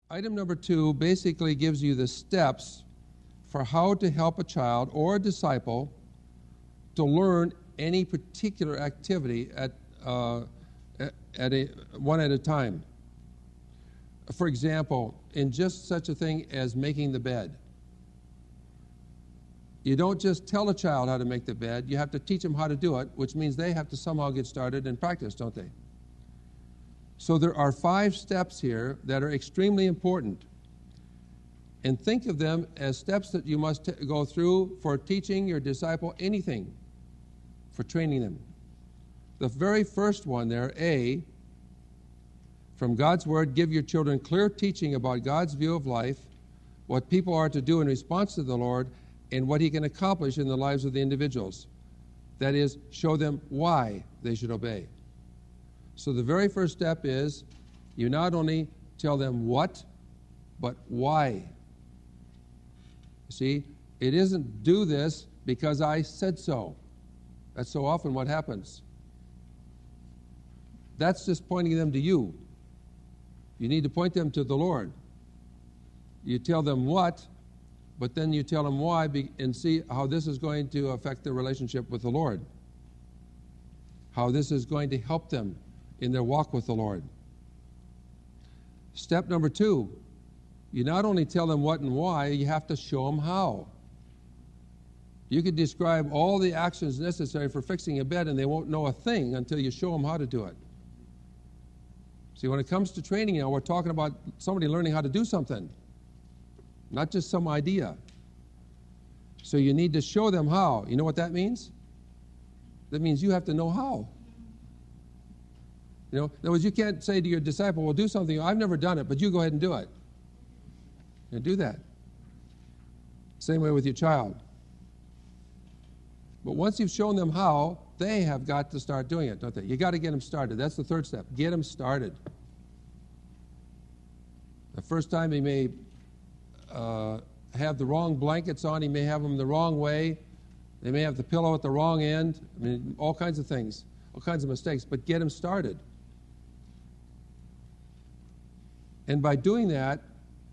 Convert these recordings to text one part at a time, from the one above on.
Item number 2 basically gives you the steps for how to help a child or a disciple to learn any particular activity one at a time. For example, in just such a thing as making the bed. You don't just tell a child how to make the bed, you have to teach them how to do it, which means they have to somehow get started and practice, don't they? So there are 5 steps here that are extremely important. And think of them as steps that you must go through for teaching your disciple anything, for training them. The very first one there, A, from God's Word, give your children clear teaching about God's view of life, what people are to do in response to the Lord, and what He can accomplish in the lives of the individuals. That is, show them why they should obey. So the very first step is you not only tell them what, but why. See, it isn't do this because I said so. That's so often what happens. That's just pointing them to you. You need to point them to the Lord. You tell them what, but then you tell them why and see how this is going to affect their relationship with the Lord. How this is going to help them in their walk with the Lord. Step number 2, you not only tell them what and why, you have to show them how. You could describe all the actions necessary for fixing a bed and they won't know a thing until you show them how to do it. See, when it comes to training now, we're talking about somebody learning how to do something, not just some idea. So you need to show them how. You know what that means? That means you have to know how. You know, in other words, you can't say to your disciple, well, do something. I've never done it, but you go ahead and do it. And do that. Same way with your child. But once you've shown them how, they have got to start doing it, don't they? You got to get them started. That's the third step. Get them started. The first time he may have the wrong blankets on. He may have them the wrong way. They may have the pillow at the wrong end. I mean, all kinds of things, all kinds of mistakes. But get them started. And by doing that,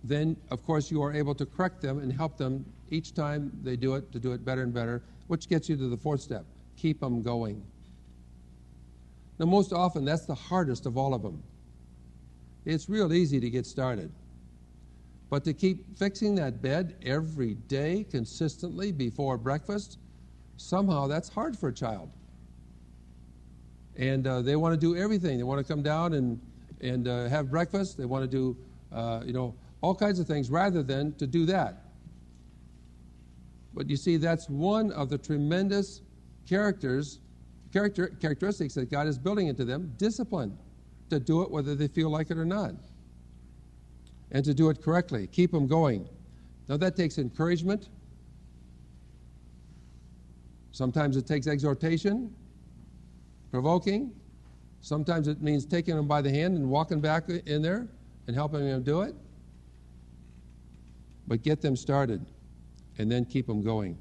then, of course, you are able to correct them and help them each time they do it to do it better and better, which gets you to the fourth step. Keep them going. Now, most often, that's the hardest of all of them. It's real easy to get started. But to keep fixing that bed every day, consistently, before breakfast, somehow that's hard for a child. And they want to do everything. They want to come down and have breakfast. They want to do, all kinds of things rather than to do that. But you see, that's one of the tremendous characteristics that God is building into them, discipline, to do it whether they feel like it or not, and to do it correctly. Keep them going. Now that takes encouragement. Sometimes it takes exhortation, provoking. Sometimes it means taking them by the hand and walking back in there and helping them do it. But get them started and then keep them going.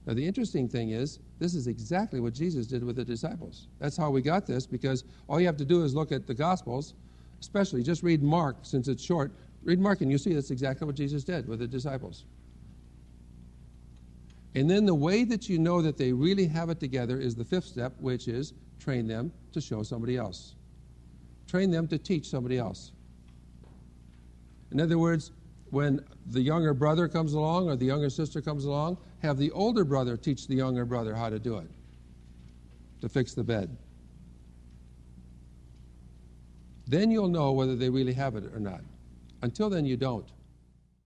Now the interesting thing is, this is exactly what Jesus did with the disciples. That's how we got this, because all you have to do is look at the Gospels, especially just read Mark, since it's short. Read Mark and you see that's exactly what Jesus did with the disciples. And then the way that you know that they really have it together is the fifth step, which is train them to show somebody else. Train them to teach somebody else. In other words, when the younger brother comes along or the younger sister comes along, have the older brother teach the younger brother how to do it, to fix the bed. Then you'll know whether they really have it or not. Until then, you don't.